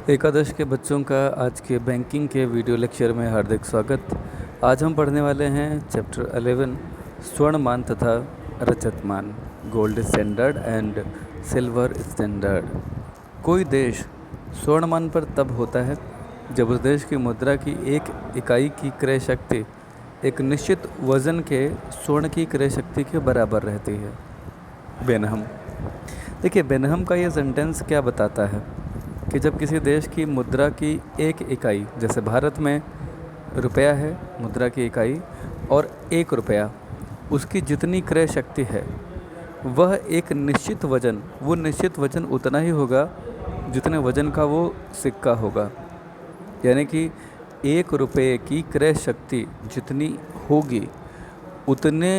एकादश के बच्चों का आज के बैंकिंग के वीडियो लेक्चर में हार्दिक स्वागत। आज हम पढ़ने वाले हैं चैप्टर 11 स्वर्णमान तथा रजतमान, gold standard and silver standard. कोई देश स्वर्णमान पर तब होता है जब उस देश की मुद्रा की एक इकाई की क्रय शक्ति एक निश्चित वजन के स्वर्ण की क्रय शक्ति के बराबर रहती है। बेनहम। देखिए, बेनहम का ये सेंटेंस क्या बताता है कि जब किसी देश की मुद्रा की एक इकाई, जैसे भारत में रुपया है मुद्रा की इकाई, और 1 रुपया उसकी जितनी क्रय शक्ति है वह एक निश्चित वजन, वो निश्चित वजन उतना ही होगा जितने वजन का वो सिक्का होगा। यानी कि 1 रुपये की क्रय शक्ति जितनी होगी उतने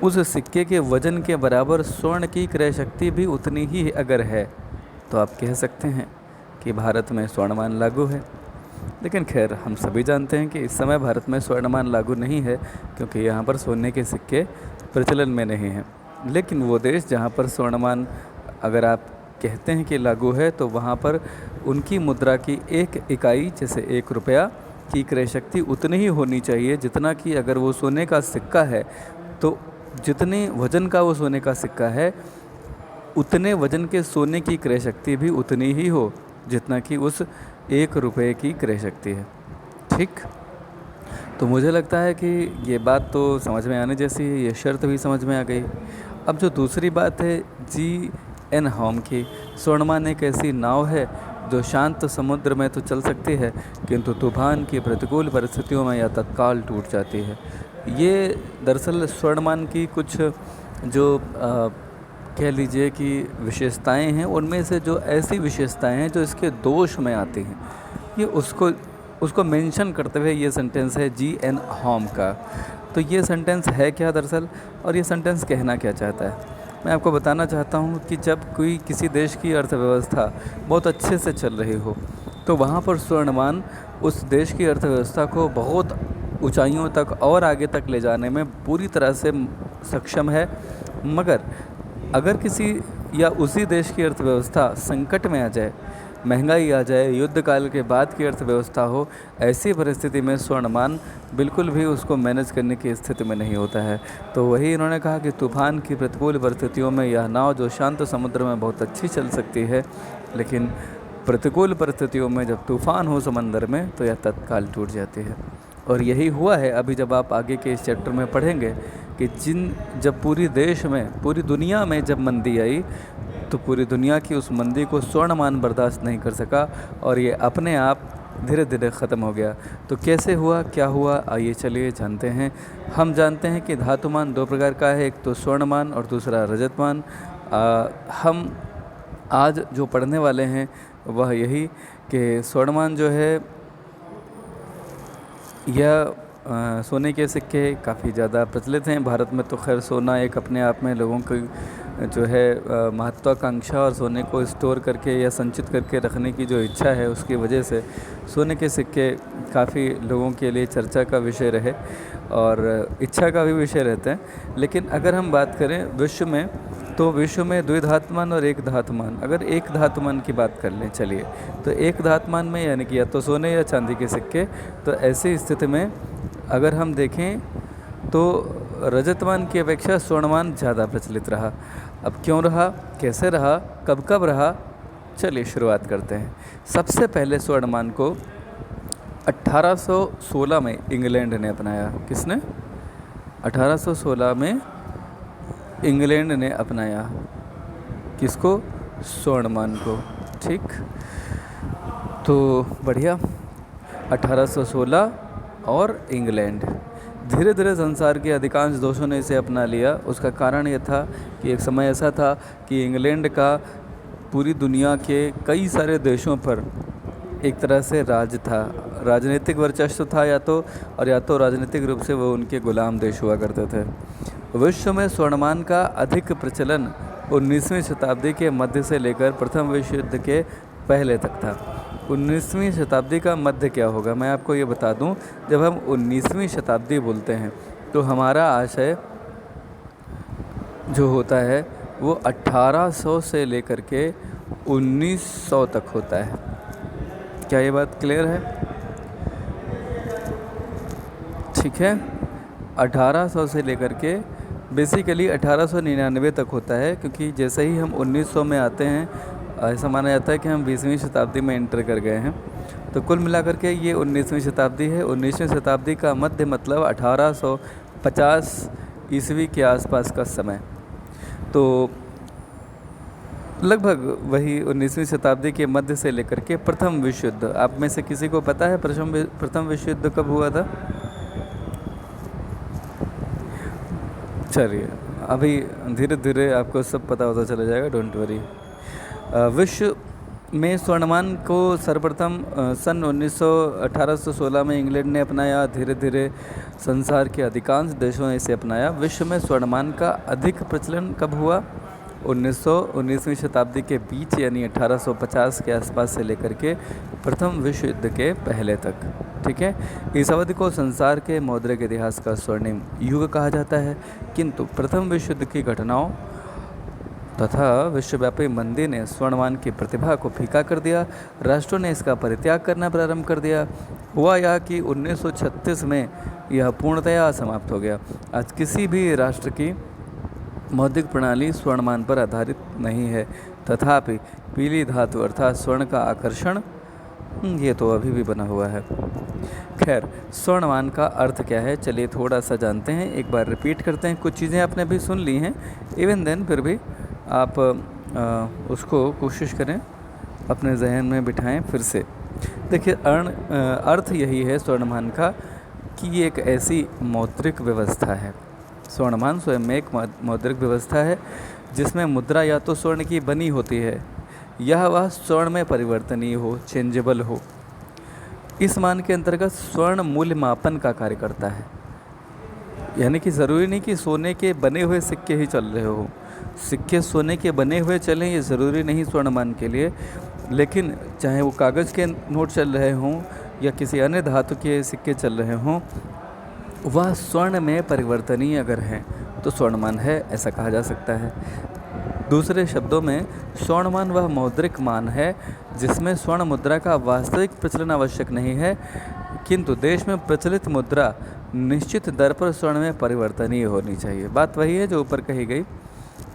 उस सिक्के के वजन के बराबर स्वर्ण की क्रय शक्ति भी उतनी ही अगर है तो आप कह सकते हैं कि भारत में स्वर्णमान लागू है। लेकिन खैर, हम सभी जानते हैं कि इस समय भारत में स्वर्णमान लागू नहीं है, क्योंकि यहाँ पर सोने के सिक्के प्रचलन में नहीं हैं। लेकिन वो देश जहाँ पर स्वर्णमान अगर आप कहते हैं कि लागू है, तो वहाँ पर उनकी मुद्रा की एक इकाई, जैसे 1 रुपया की क्रय शक्ति उतनी ही होनी चाहिए जितना कि अगर वो सोने का सिक्का है तो जितने वजन का वो सोने का सिक्का है उतने वजन के सोने की क्रय शक्ति भी उतनी ही हो जितना कि उस 1 रुपये की क्रय शक्ति है। ठीक, तो मुझे लगता है कि ये बात तो समझ में आने जैसी है, ये शर्त भी समझ में आ गई। अब जो दूसरी बात है जी.एन. होम की, स्वर्णमान एक ऐसी नाव है जो शांत समुद्र में तो चल सकती है किंतु तूफान की प्रतिकूल परिस्थितियों में यह तत्काल टूट जाती है। ये दरअसल स्वर्णमान की कुछ जो कह लीजिए कि विशेषताएं हैं, उनमें से जो ऐसी विशेषताएं हैं जो इसके दोष में आती हैं, ये उसको मेंशन करते हुए ये सेंटेंस है जी.एन. होम का। तो ये सेंटेंस है क्या दरअसल, और ये सेंटेंस कहना क्या चाहता है? मैं आपको बताना चाहता हूँ कि जब कोई किसी देश की अर्थव्यवस्था बहुत अच्छे से चल रही हो तो वहाँ पर स्वर्णमान उस देश की अर्थव्यवस्था को बहुत ऊंचाइयों तक और आगे तक ले जाने में पूरी तरह से सक्षम है। मगर अगर किसी या उसी देश की अर्थव्यवस्था संकट में आ जाए, महंगाई आ जाए, युद्ध काल के बाद की अर्थव्यवस्था हो, ऐसी परिस्थिति में स्वर्णमान बिल्कुल भी उसको मैनेज करने की स्थिति में नहीं होता है। तो वही इन्होंने कहा कि तूफान की प्रतिकूल परिस्थितियों में यह नाव जो शांत समुद्र में बहुत अच्छी चल सकती है, लेकिन प्रतिकूल परिस्थितियों में जब तूफान हो समंदर में तो यह तत्काल टूट जाती है। और यही हुआ है अभी जब आप आगे के इस चैप्टर में पढ़ेंगे कि जब पूरी दुनिया में जब मंदी आई तो पूरी दुनिया की उस मंदी को स्वर्णमान बर्दाश्त नहीं कर सका और ये अपने आप धीरे धीरे ख़त्म हो गया। तो कैसे हुआ, क्या हुआ, आइए चलिए जानते हैं। हम जानते हैं कि धातुमान 2 प्रकार का है, एक तो स्वर्णमान और दूसरा रजतमान। हम आज जो पढ़ने वाले हैं वह यही कि स्वर्णमान जो है यह सोने के सिक्के काफ़ी ज़्यादा प्रचलित हैं भारत में। तो खैर, सोना एक अपने आप में लोगों की जो है महत्वाकांक्षा और सोने को स्टोर करके या संचित करके रखने की जो इच्छा है, उसकी वजह से सोने के सिक्के काफ़ी लोगों के लिए चर्चा का विषय रहे और इच्छा का भी विषय रहते हैं। लेकिन अगर हम बात करें विश्व में, तो विश्व में 2 धातुमान और 1 धातुमान। अगर 1 धातुमान की बात कर लें चलिए, तो 1 धातुमान में यानी कि या तो सोने या चांदी के सिक्के। तो ऐसी स्थिति में अगर हम देखें तो रजतमान की अपेक्षा स्वर्णमान ज़्यादा प्रचलित रहा। अब क्यों रहा, कैसे रहा, कब रहा, चलिए शुरुआत करते हैं। सबसे पहले स्वर्णमान को 1816 में इंग्लैंड ने अपनाया। किसने? 1816 में इंग्लैंड ने अपनाया। किसको? स्वर्णमान को। ठीक, तो बढ़िया, 1816 और इंग्लैंड। धीरे धीरे संसार के अधिकांश देशों ने इसे अपना लिया। उसका कारण यह था कि एक समय ऐसा था कि इंग्लैंड का पूरी दुनिया के कई सारे देशों पर एक तरह से राज था, राजनीतिक वर्चस्व था या तो राजनीतिक रूप से वो उनके गुलाम देश हुआ करते थे। विश्व में स्वर्णमान का अधिक प्रचलन 19वीं शताब्दी के मध्य से लेकर प्रथम विश्व युद्ध के पहले तक था। 19वीं शताब्दी का मध्य क्या होगा, मैं आपको ये बता दूं। जब हम 19वीं शताब्दी बोलते हैं तो हमारा आशय जो होता है वो 1800 से लेकर के 1900 तक होता है। क्या ये बात क्लियर है? ठीक है। 1800 से लेकर के बेसिकली 1899 तक होता है, क्योंकि जैसे ही हम 1900 में आते हैं ऐसा माना जाता है कि हम 20वीं शताब्दी में एंटर कर गए हैं। तो कुल मिलाकर के ये 19वीं शताब्दी है। 19वीं शताब्दी का मध्य मतलब 1850 ईस्वी के आसपास का समय। तो लगभग वही 19वीं शताब्दी के मध्य से लेकर के प्रथम विश्व युद्ध, आप में से किसी को पता है प्रथम विश्व युद्ध कब हुआ था? चलिए, अभी धीरे धीरे आपको सब पता होता चला जाएगा, डोंट वरी। विश्व में स्वर्णमान को सर्वप्रथम सन 1816 में इंग्लैंड ने अपनाया। धीरे धीरे संसार के अधिकांश देशों ने इसे अपनाया। विश्व में स्वर्णमान का अधिक प्रचलन कब हुआ? 19वीं शताब्दी के बीच, यानी 1850 के आसपास से लेकर के प्रथम विश्व युद्ध के पहले तक। ठीक है। इस अवधि को संसार के मौद्रिक इतिहास का स्वर्णिम युग कहा जाता है। किंतु प्रथम विश्व युद्ध की घटनाओं तथा विश्वव्यापी मंदी ने स्वर्णमान की प्रतिभा को फीका कर दिया। राष्ट्रों ने इसका परित्याग करना प्रारंभ कर दिया। हुआ यह कि 1936 में यह पूर्णतया समाप्त हो गया। आज किसी भी राष्ट्र की मौद्रिक प्रणाली स्वर्णमान पर आधारित नहीं है। तथापि पीली धातु अर्थात स्वर्ण का आकर्षण ये तो अभी भी बना हुआ है। खैर, स्वर्णमान का अर्थ क्या है, चलिए थोड़ा सा जानते हैं। एक बार रिपीट करते हैं। कुछ चीज़ें आपने अभी सुन ली हैं, इवन देन फिर भी आप उसको कोशिश करें अपने जहन में बिठाएं फिर से। देखिए, अर्थ यही है स्वर्णमान का कि ये एक ऐसी मौद्रिक व्यवस्था है। स्वर्णमान स्वयं में एक मौद्रिक व्यवस्था है जिसमें मुद्रा या तो स्वर्ण की बनी होती है या वह स्वर्ण में परिवर्तनीय हो, चेंजेबल हो। इस मान के अंतर्गत स्वर्ण मूल्य मापन का कार्य करता है। यानी कि ज़रूरी नहीं कि सोने के बने हुए सिक्के ही चल रहे हो। सिक्के सोने के बने हुए चलें ये ज़रूरी नहीं स्वर्णमान के लिए, लेकिन चाहे वो कागज़ के नोट चल रहे हों या किसी अन्य धातु के सिक्के चल रहे हों, वह स्वर्ण में परिवर्तनीय अगर हैं तो स्वर्णमान है, ऐसा कहा जा सकता है। दूसरे शब्दों में स्वर्णमान वह मौद्रिक मान है जिसमें स्वर्ण मुद्रा का वास्तविक प्रचलन आवश्यक नहीं है, किंतु देश में प्रचलित मुद्रा निश्चित दर पर स्वर्ण में परिवर्तनीय होनी चाहिए। बात वही है जो ऊपर कही गई।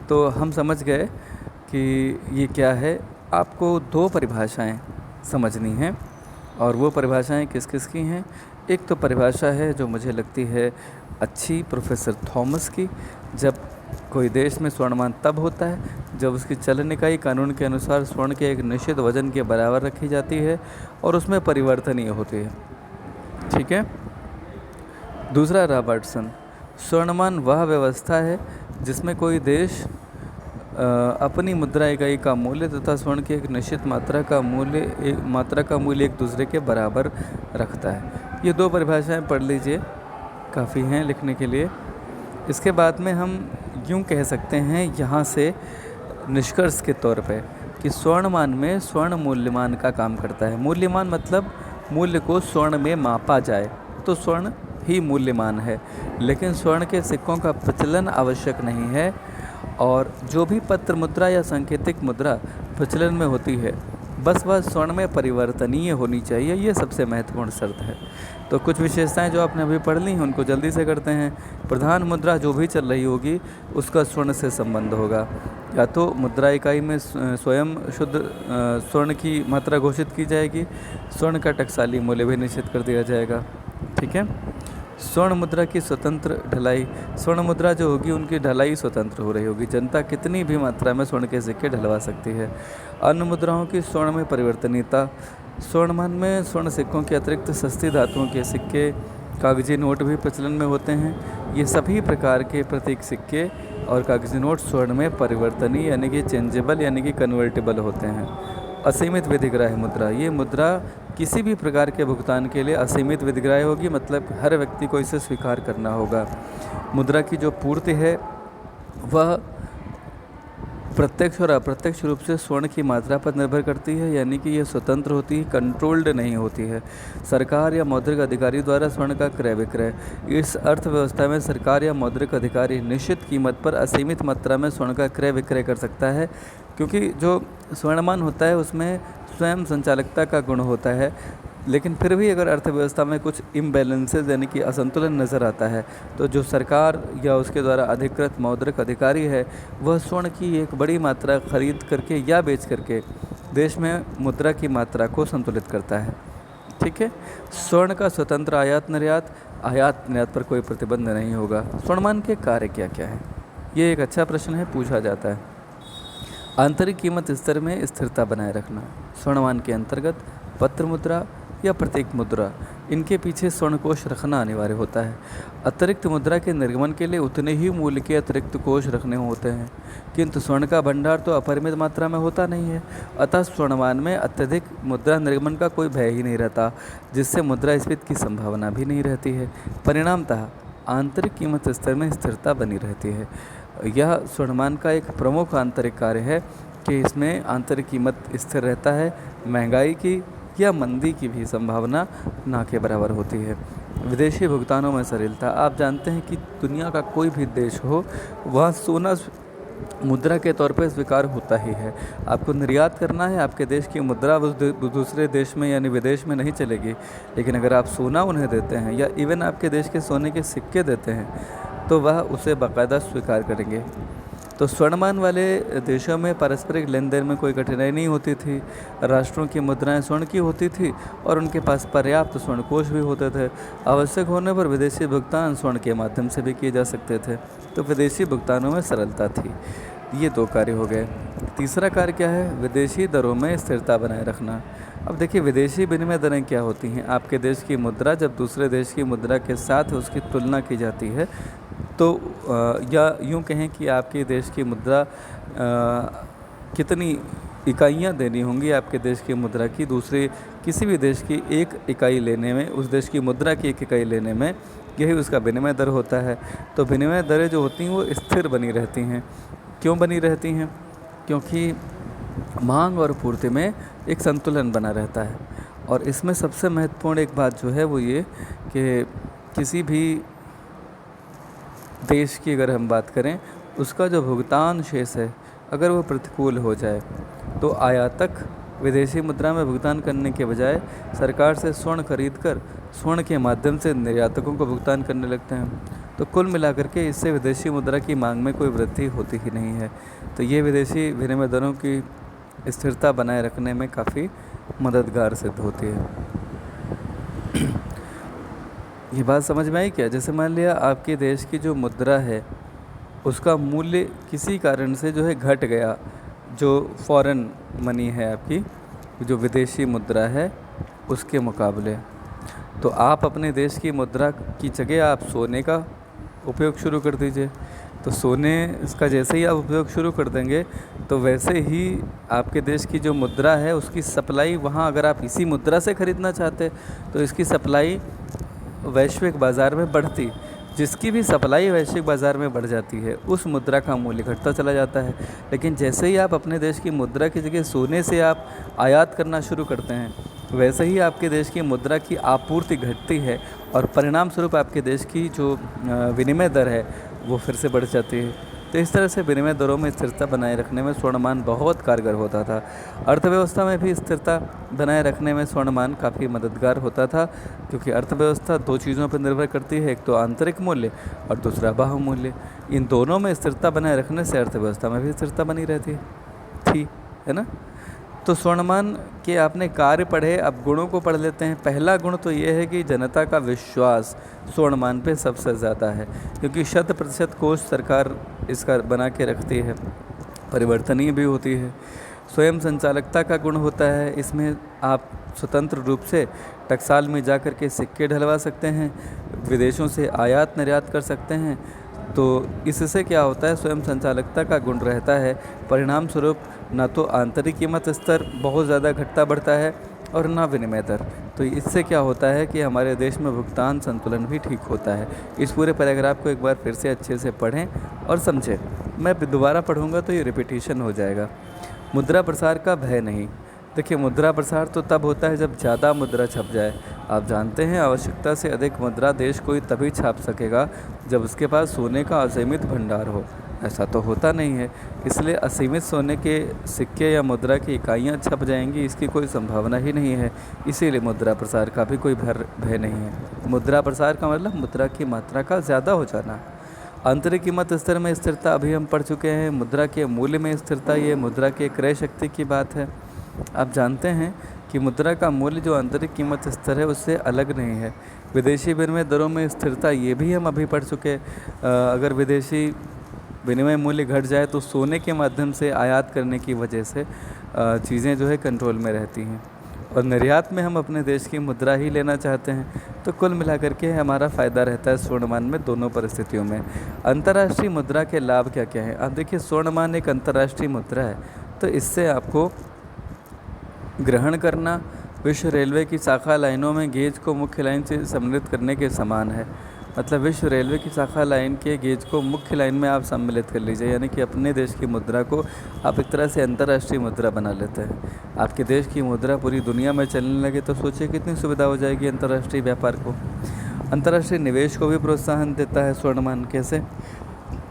तो हम समझ गए कि ये क्या है। आपको दो परिभाषाएं समझनी हैं, और वो परिभाषाएं किस किस की हैं। एक तो परिभाषा है जो मुझे लगती है अच्छी, प्रोफेसर थॉमस की। जब कोई देश में स्वर्णमान तब होता है जब उसकी चलन इकाई कानून के अनुसार स्वर्ण के एक निश्चित वजन के बराबर रखी जाती है और उसमें परिवर्तनीय होती है। ठीक है। दूसरा, रॉबर्टसन, स्वर्णमान वह व्यवस्था है जिसमें कोई देश अपनी मुद्रा इकाई का मूल्य तथा स्वर्ण की एक निश्चित मात्रा का मूल्य एक दूसरे के बराबर रखता है। ये दो परिभाषाएं पढ़ लीजिए, काफ़ी हैं लिखने के लिए। इसके बाद में हम यूँ कह सकते हैं यहाँ से निष्कर्ष के तौर पे कि स्वर्णमान में स्वर्ण मूल्यमान का काम करता है। मूल्यमान मतलब मूल्य को स्वर्ण में मापा जाए तो स्वर्ण ही मूल्यमान है, लेकिन स्वर्ण के सिक्कों का प्रचलन आवश्यक नहीं है। और जो भी पत्र मुद्रा या सांकेतिक मुद्रा प्रचलन में होती है बस वह स्वर्ण में परिवर्तनीय होनी चाहिए। ये सबसे महत्वपूर्ण शर्त है। तो कुछ विशेषताएं जो आपने अभी पढ़ ली हैं उनको जल्दी से करते हैं। प्रधान मुद्रा जो भी चल रही होगी उसका स्वर्ण से संबंध होगा। या तो मुद्रा इकाई में स्वयं शुद्ध स्वर्ण की मात्रा घोषित की जाएगी, स्वर्ण का टकसाली मूल्य भी निश्चित कर दिया जाएगा। ठीक है। स्वर्ण मुद्रा की स्वतंत्र ढलाई, स्वर्ण मुद्रा जो होगी उनकी ढलाई स्वतंत्र हो रही होगी। जनता कितनी भी मात्रा में स्वर्ण के सिक्के ढलवा सकती है। अन्य मुद्राओं की स्वर्ण में परिवर्तनीयता, स्वर्णमान में स्वर्ण सिक्कों के अतिरिक्त सस्ती धातुओं के सिक्के, कागजी नोट भी प्रचलन में होते हैं। ये सभी प्रकार के प्रतीक सिक्के और कागजी नोट स्वर्ण में परिवर्तनीय यानी कि चेंजेबल यानी कि कन्वर्टेबल होते हैं। असीमित विधिग्राह्य मुद्रा, ये मुद्रा किसी भी प्रकार के भुगतान के लिए असीमित विधिग्राह्य होगी, मतलब हर व्यक्ति को इसे स्वीकार करना होगा। मुद्रा की जो पूर्ति है वह प्रत्यक्ष और अप्रत्यक्ष रूप से स्वर्ण की मात्रा पर निर्भर करती है, यानी कि यह स्वतंत्र होती है, कंट्रोल्ड नहीं होती है। सरकार या मौद्रिक अधिकारी द्वारा स्वर्ण का क्रय विक्रय, इस अर्थव्यवस्था में सरकार या मौद्रिक अधिकारी निश्चित कीमत पर असीमित मात्रा में स्वर्ण का क्रय विक्रय कर सकता है, क्योंकि जो स्वर्णमान होता है उसमें स्वयं संचालकता का गुण होता है, लेकिन फिर भी अगर अर्थव्यवस्था में कुछ इम्बैलेंसेस यानी कि असंतुलन नज़र आता है, तो जो सरकार या उसके द्वारा अधिकृत मौद्रिक अधिकारी है वह स्वर्ण की एक बड़ी मात्रा खरीद करके या बेच करके देश में मुद्रा की मात्रा को संतुलित करता है। ठीक है, स्वर्ण का स्वतंत्र आयात निर्यात पर कोई प्रतिबंध नहीं होगा। स्वर्णमान के कार्य क्या क्या है, ये एक अच्छा प्रश्न है, पूछा जाता है। आंतरिक कीमत स्तर में स्थिरता बनाए रखना। स्वर्णमान के अंतर्गत पत्र मुद्रा या प्रतीक मुद्रा, इनके पीछे स्वर्ण कोष रखना अनिवार्य होता है। अतिरिक्त मुद्रा के निर्गमन के लिए उतने ही मूल्य के अतिरिक्त कोष रखने होते हैं, किंतु स्वर्ण का भंडार तो अपरिमित मात्रा में होता नहीं है। अतः स्वर्णमान में अत्यधिक मुद्रा निर्गमन का कोई भय ही नहीं रहता, जिससे मुद्रास्फीति की संभावना भी नहीं रहती है। परिणामतः आंतरिक कीमत स्तर में स्थिरता बनी रहती है। यह स्वर्णमान का एक प्रमुख आंतरिक कार्य है कि इसमें आंतरिक कीमत स्थिर रहता है, महंगाई की या मंदी की भी संभावना ना के बराबर होती है। विदेशी भुगतानों में सरलता। आप जानते हैं कि दुनिया का कोई भी देश हो वहाँ सोना मुद्रा के तौर पर स्वीकार होता ही है। आपको निर्यात करना है, आपके देश की मुद्रा उस दूसरे देश में यानी विदेश में नहीं चलेगी, लेकिन अगर आप सोना उन्हें देते हैं या इवन आपके देश के सोने के सिक्के देते हैं तो वह उसे बाकायदा स्वीकार करेंगे। तो स्वर्णमान वाले देशों में पारस्परिक लेन देन में कोई कठिनाई नहीं होती थी। राष्ट्रों की मुद्राएं स्वर्ण की होती थी और उनके पास पर्याप्त स्वर्ण कोष भी होते थे। आवश्यक होने पर विदेशी भुगतान स्वर्ण के माध्यम से भी किए जा सकते थे, तो विदेशी भुगतानों में सरलता थी। ये 2 कार्य हो गए। तीसरा कार्य क्या है? विदेशी दरों में स्थिरता बनाए रखना। अब देखिए, विदेशी विनिमय दरें क्या होती हैं? आपके देश की मुद्रा जब दूसरे देश की मुद्रा के साथ उसकी तुलना की जाती है तो या यूँ कहें कि आपके देश की मुद्रा कितनी इकाइयाँ देनी होंगी आपके देश की मुद्रा की दूसरे किसी भी देश की 1 इकाई लेने में, उस देश की मुद्रा की 1 इकाई लेने में, यही उसका विनिमय दर होता है। तो विनिमय दरें जो होती हैं वो स्थिर बनी रहती हैं। क्यों बनी रहती हैं? क्योंकि मांग और पूर्ति में एक संतुलन बना रहता है। और इसमें सबसे महत्वपूर्ण एक बात जो है वो ये कि किसी भी देश की अगर हम बात करें, उसका जो भुगतान शेष है अगर वो प्रतिकूल हो जाए तो आयातक विदेशी मुद्रा में भुगतान करने के बजाय सरकार से स्वर्ण खरीद कर स्वर्ण के माध्यम से निर्यातकों को भुगतान करने लगते हैं। तो कुल मिलाकर के इससे विदेशी मुद्रा की मांग में कोई वृद्धि होती ही नहीं है। तो ये विदेशी विनिमय दरों की स्थिरता बनाए रखने में काफ़ी मददगार सिद्ध होती है। ये बात समझ में आई क्या? जैसे मान लिया आपके देश की जो मुद्रा है उसका मूल्य किसी कारण से जो है घट गया, जो फॉरेन मनी है आपकी, जो विदेशी मुद्रा है उसके मुकाबले, तो आप अपने देश की मुद्रा की जगह आप सोने का उपयोग शुरू कर दीजिए। तो सोने इसका जैसे ही आप उपयोग शुरू कर देंगे तो वैसे ही आपके देश की जो मुद्रा है उसकी सप्लाई वहाँ, अगर आप इसी मुद्रा से ख़रीदना चाहते तो इसकी सप्लाई वैश्विक बाज़ार में बढ़ती। जिसकी भी सप्लाई वैश्विक बाज़ार में बढ़ जाती है उस मुद्रा का मूल्य घटता चला जाता है। लेकिन जैसे ही आप अपने देश की मुद्रा की जगह सोने से आप आयात करना शुरू करते हैं, वैसे ही आपके देश की मुद्रा की आपूर्ति घटती है और परिणाम स्वरूप आपके देश की जो विनिमय दर है वो फिर से बढ़ जाती है। तो इस तरह से विनिमय दरों में स्थिरता बनाए रखने में स्वर्णमान बहुत कारगर होता था। अर्थव्यवस्था में भी स्थिरता बनाए रखने में स्वर्णमान काफ़ी मददगार होता था, क्योंकि अर्थव्यवस्था 2 चीज़ों पर निर्भर करती है, एक तो आंतरिक मूल्य और दूसरा बाह्य मूल्य। इन दोनों में स्थिरता बनाए रखने से अर्थव्यवस्था में भी स्थिरता बनी रहती थी, है ना। तो स्वर्णमान के आपने कार्य पढ़े, अब गुणों को पढ़ लेते हैं। पहला गुण तो ये है कि जनता का विश्वास स्वर्णमान पे सबसे ज़्यादा है, क्योंकि 100% कोष सरकार इसका बना के रखती है, परिवर्तनीय भी होती है। स्वयं संचालकता का गुण होता है, इसमें आप स्वतंत्र रूप से टकसाल में जा कर के सिक्के ढलवा सकते हैं, विदेशों से आयात निर्यात कर सकते हैं। तो इससे क्या होता है, स्वयं संचालकता का गुण रहता है। परिणाम स्वरूप ना तो आंतरिक कीमत स्तर बहुत ज़्यादा घटता बढ़ता है और ना विनिमय दर। तो इससे क्या होता है कि हमारे देश में भुगतान संतुलन भी ठीक होता है। इस पूरे पैराग्राफ को एक बार फिर से अच्छे से पढ़ें और समझें। मैं दोबारा पढ़ूंगा तो ये रिपीटिशन हो जाएगा। मुद्रा प्रसार का भय नहीं। देखिए, मुद्रा प्रसार तो तब होता है जब ज़्यादा मुद्रा छप जाए। आप जानते हैं, आवश्यकता से अधिक मुद्रा देश कोई तभी छाप सकेगा जब उसके पास सोने का असीमित भंडार हो, ऐसा तो होता नहीं है। इसलिए असीमित सोने के सिक्के या मुद्रा की इकाइयाँ छप जाएंगी, इसकी कोई संभावना ही नहीं है। इसीलिए मुद्रा प्रसार का भी कोई भय नहीं है। मुद्रा प्रसार का मतलब मुद्रा की मात्रा का ज़्यादा हो जाना। आंतरिक कीमत स्तर में स्थिरता अभी हम पढ़ चुके हैं। मुद्रा के मूल्य में स्थिरता, ये मुद्रा के क्रय शक्ति की बात है। आप जानते हैं कि मुद्रा का मूल्य जो आंतरिक कीमत स्तर है उससे अलग नहीं है। विदेशी विनिमय दरों में स्थिरता, ये भी हम अभी पढ़ चुके। अगर विदेशी विनिमय मूल्य घट जाए तो सोने के माध्यम से आयात करने की वजह से चीज़ें जो है कंट्रोल में रहती हैं, और निर्यात में हम अपने देश की मुद्रा ही लेना चाहते हैं। तो कुल मिलाकर के हमारा फ़ायदा रहता है स्वर्णमान में दोनों परिस्थितियों में। अंतर्राष्ट्रीय मुद्रा के लाभ क्या क्या हैं? आप देखिए, स्वर्णमान एक अंतर्राष्ट्रीय मुद्रा है, तो इससे आपको ग्रहण करना विश्व रेलवे की शाखा लाइनों में गेज को मुख्य लाइन से सम्मिलित करने के समान है। मतलब विश्व रेलवे की शाखा लाइन के गेज को मुख्य लाइन में आप सम्मिलित कर लीजिए, यानी कि अपने देश की मुद्रा को आप एक तरह से अंतर्राष्ट्रीय मुद्रा बना लेते हैं। आपके देश की मुद्रा पूरी दुनिया में चलने लगे तो सोचिए कितनी सुविधा हो जाएगी अंतर्राष्ट्रीय व्यापार को। अंतर्राष्ट्रीय निवेश को भी प्रोत्साहन देता है स्वर्णमान। कैसे?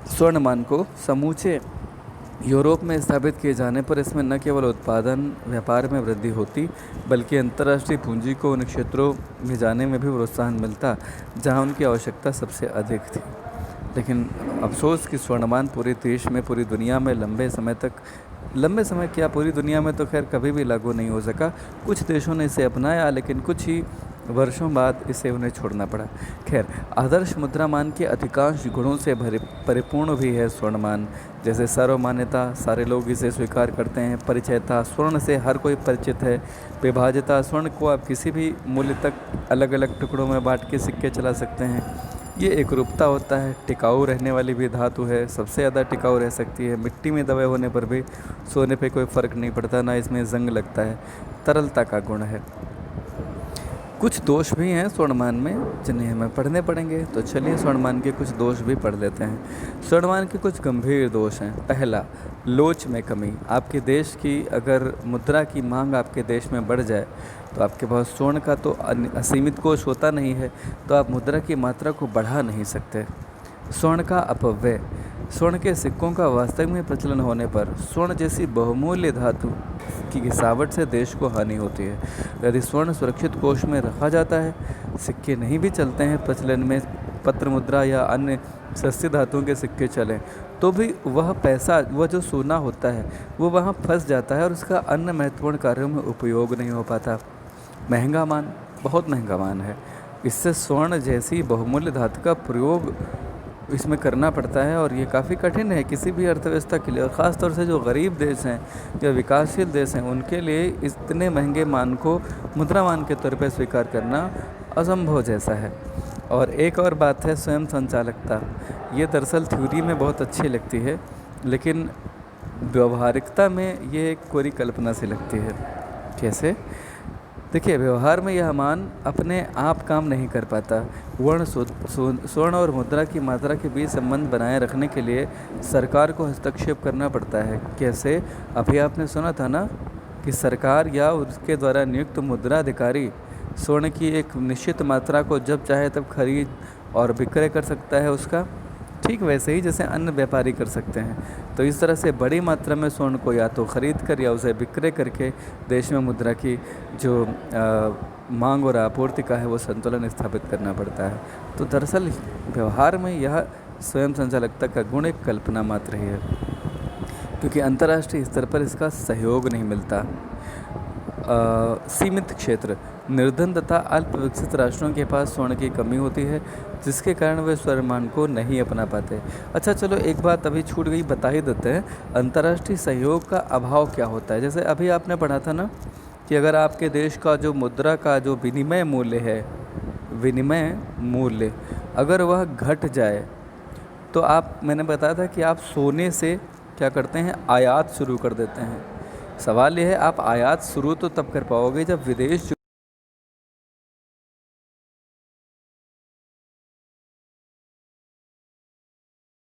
स्वर्णमान को समूचे यूरोप में स्थापित किए जाने पर इसमें न केवल उत्पादन व्यापार में वृद्धि होती, बल्कि अंतर्राष्ट्रीय पूंजी को उन क्षेत्रों में जाने में भी प्रोत्साहन मिलता जहां उनकी आवश्यकता सबसे अधिक थी। लेकिन अफसोस कि स्वर्णमान पूरे देश में, पूरी दुनिया में लंबे समय क्या, पूरी दुनिया में तो खैर कभी भी लागू नहीं हो सका। कुछ देशों ने इसे अपनाया, लेकिन कुछ ही वर्षों बाद इसे उन्हें छोड़ना पड़ा। खैर, आदर्श मुद्रामान के अधिकांश गुणों से परिपूर्ण भी है स्वर्णमान। जैसे सर्वमान्यता, सारे लोग इसे स्वीकार करते हैं। परिचयता, स्वर्ण से हर कोई परिचित है। विभाज्यता, स्वर्ण को आप किसी भी मूल्य तक अलग अलग टुकड़ों में बांट के सिक्के चला सकते हैं। ये एकरूपता होता है। टिकाऊ रहने वाली भी धातु है, सबसे ज़्यादा टिकाऊ रह सकती है। मिट्टी में दबे होने पर भी सोने पे कोई फ़र्क नहीं पड़ता, ना इसमें जंग लगता है। तरलता का गुण है। कुछ दोष भी हैं स्वर्णमान में जिन्हें हमें पढ़ने पड़ेंगे, तो चलिए स्वर्णमान के कुछ दोष भी पढ़ लेते हैं। स्वर्णमान के कुछ गंभीर दोष हैं। पहला, लोच में कमी। आपके देश की अगर मुद्रा की मांग आपके देश में बढ़ जाए तो आपके पास स्वर्ण का तो असीमित कोष होता नहीं है, तो आप मुद्रा की मात्रा को बढ़ा नहीं सकते। स्वर्ण का अपव्यय। स्वर्ण के सिक्कों का वास्तविक में प्रचलन होने पर स्वर्ण जैसी बहुमूल्य धातु की गिरावट से देश को हानि होती है। यदि स्वर्ण सुरक्षित कोष में रखा जाता है, सिक्के नहीं भी चलते हैं प्रचलन में, पत्र मुद्रा या अन्य सस्ती धातुओं के सिक्के चलें, तो भी वह पैसा, वह जो सोना होता है वो वहाँ फंस जाता है और उसका अन्य महत्वपूर्ण कार्यों में उपयोग नहीं हो पाता। महंगा मान, बहुत महंगा मान है। इससे स्वर्ण जैसी बहुमूल्य धातु का प्रयोग इसमें करना पड़ता है, और ये काफ़ी कठिन है किसी भी अर्थव्यवस्था के लिए, और ख़ास तौर से जो गरीब देश हैं या विकासशील देश हैं उनके लिए इतने महंगे मान को मुद्रा मान के तौर पर स्वीकार करना असंभव जैसा है। और एक और बात है स्वयं संचालकता। ये दरअसल थ्योरी में बहुत अच्छी लगती है, लेकिन व्यवहारिकता में ये एक कोरी कल्पना सी लगती है। कैसे? देखिए, व्यवहार में यह मान अपने आप काम नहीं कर पाता। स्वर्ण और मुद्रा की मात्रा के बीच संबंध बनाए रखने के लिए सरकार को हस्तक्षेप करना पड़ता है। कैसे? अभी आपने सुना था ना कि सरकार या उसके द्वारा नियुक्त मुद्रा अधिकारी स्वर्ण की एक निश्चित मात्रा को जब चाहे तब खरीद और विक्रय कर सकता है उसका, ठीक वैसे ही जैसे अन्य व्यापारी कर सकते हैं। तो इस तरह से बड़ी मात्रा में स्वर्ण को या तो खरीद कर या उसे विक्रय करके देश में मुद्रा की जो मांग और आपूर्ति का है वो संतुलन स्थापित करना पड़ता है। तो दरअसल व्यवहार में यह स्वयं संचालकता का गुण एक कल्पना मात्र ही है, क्योंकि अंतर्राष्ट्रीय स्तर पर इसका सहयोग नहीं मिलता। सीमित क्षेत्र। निर्धन तथा अल्प विकसित राष्ट्रों के पास स्वर्ण की कमी होती है, जिसके कारण वे स्वर्णमान को नहीं अपना पाते। अच्छा, चलो एक बात अभी छूट गई, बता ही देते हैं। अंतर्राष्ट्रीय सहयोग का अभाव क्या होता है? जैसे अभी आपने पढ़ा था ना कि अगर आपके देश का जो मुद्रा का जो विनिमय मूल्य अगर वह घट जाए तो मैंने बताया था कि आप सोने से क्या करते हैं, आयात शुरू कर देते हैं। सवाल यह है, आप आयात शुरू तो तब कर पाओगे जब विदेश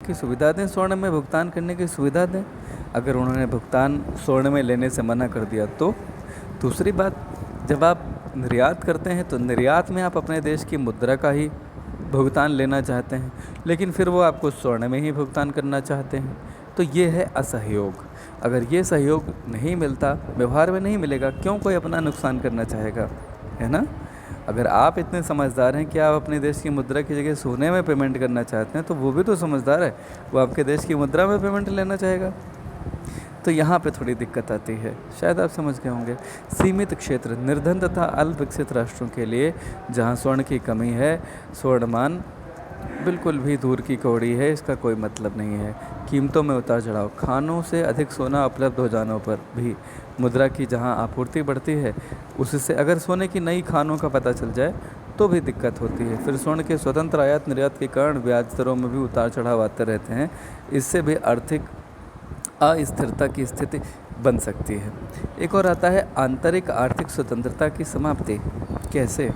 की सुविधा दें, स्वर्ण में भुगतान करने की सुविधा दें। अगर उन्होंने भुगतान स्वर्ण में लेने से मना कर दिया तो। दूसरी बात, जब आप निर्यात करते हैं तो निर्यात में आप अपने देश की मुद्रा का ही भुगतान लेना चाहते हैं, लेकिन फिर वो आपको स्वर्ण में ही भुगतान करना चाहते हैं। तो ये है असहयोग। अगर ये सहयोग नहीं मिलता, व्यवहार में नहीं मिलेगा, क्यों कोई अपना नुकसान करना चाहेगा, है ना। अगर आप इतने समझदार हैं कि आप अपने देश की मुद्रा की जगह सोने में पेमेंट करना चाहते हैं, तो वो भी तो समझदार है, वो आपके देश की मुद्रा में पेमेंट लेना चाहेगा। तो यहाँ पे थोड़ी दिक्कत आती है, शायद आप समझ गए होंगे। सीमित क्षेत्र, निर्धन तथा अल्प विकसित राष्ट्रों के लिए जहाँ स्वर्ण की कमी है, स्वर्णमान बिल्कुल भी दूर की कौड़ी है, इसका कोई मतलब नहीं है। कीमतों में उतार चढ़ाव, खानों से अधिक सोना उपलब्ध हो जाने पर भी मुद्रा की जहां आपूर्ति बढ़ती है, उससे अगर सोने की नई खानों का पता चल जाए तो भी दिक्कत होती है। फिर स्वर्ण के स्वतंत्र आयात निर्यात के कारण ब्याज दरों में भी उतार चढ़ाव आते रहते हैं। इससे भी आर्थिक अस्थिरता की स्थिति बन सकती है। एक और आता है आंतरिक आर्थिक स्वतंत्रता की समाप्ति। कैसे,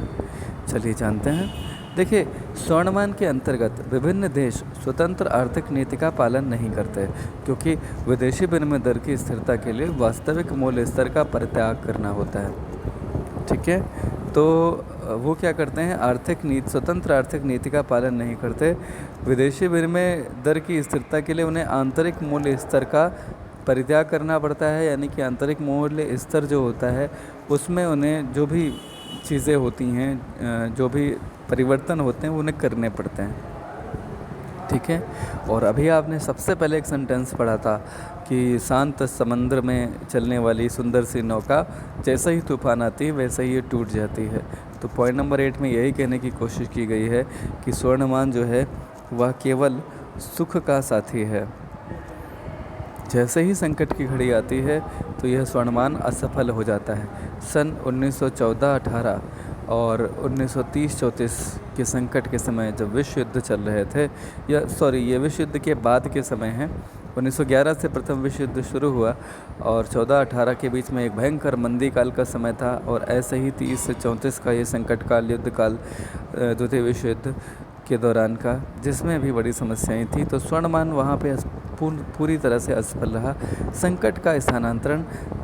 चलिए जानते हैं। देखिए, स्वर्णमान के अंतर्गत विभिन्न देश स्वतंत्र आर्थिक नीति का पालन नहीं करते, क्योंकि विदेशी विनिमय दर की स्थिरता के लिए वास्तविक मूल्य स्तर का परित्याग करना होता है। ठीक है, तो वो क्या करते हैं, स्वतंत्र आर्थिक नीति का पालन नहीं करते। विदेशी विनिमय दर की स्थिरता के लिए उन्हें आंतरिक मूल्य स्तर का परित्याग करना पड़ता है, यानी कि आंतरिक मूल्य स्तर जो होता है उसमें उन्हें जो भी चीज़ें होती हैं, जो भी परिवर्तन होते हैं, वो उन्हें करने पड़ते हैं। ठीक है, और अभी आपने सबसे पहले एक सेंटेंस पढ़ा था कि शांत समुद्र में चलने वाली सुंदर सी नौका जैसे ही तूफान आती है वैसे ही ये टूट जाती है। तो पॉइंट नंबर 8 में यही कहने की कोशिश की गई है कि स्वर्णमान जो है वह केवल सुख का साथी है। जैसे ही संकट की घड़ी आती है तो यह स्वर्णमान असफल हो जाता है। सन 1914-18 और 1930-34 के संकट के समय जब विश्व युद्ध चल रहे थे, ये विश्व युद्ध के बाद के समय हैं। 1911 से प्रथम विश्व युद्ध शुरू हुआ और 14-18 के बीच में एक भयंकर मंदी काल का समय था, और ऐसे ही 30 से 34 का ये संकट काल, युद्ध काल, द्वितीय विश्व युद्ध के दौरान का, जिसमें भी बड़ी समस्याएं थी। तो स्वर्णमान वहाँ पे पूरी तरह से असफल रहा। संकट का स्थानांतरण,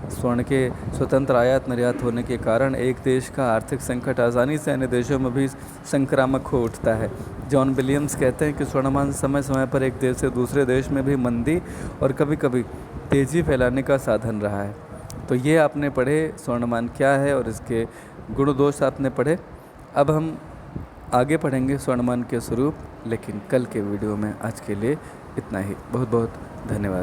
स्वर्ण के स्वतंत्र आयात निर्यात होने के कारण एक देश का आर्थिक संकट आसानी से अन्य देशों में भी संक्रामक हो उठता है। जॉन विलियम्स कहते हैं कि स्वर्णमान समय समय पर एक देश से दूसरे देश में भी मंदी और कभी कभी तेज़ी फैलाने का साधन रहा है। तो ये आपने पढ़े, स्वर्णमान क्या है और इसके गुण दोष आपने पढ़े। अब हम आगे पढ़ेंगे स्वर्णमान के स्वरूप, लेकिन कल के वीडियो में। आज के लिए इतना ही। बहुत बहुत धन्यवाद।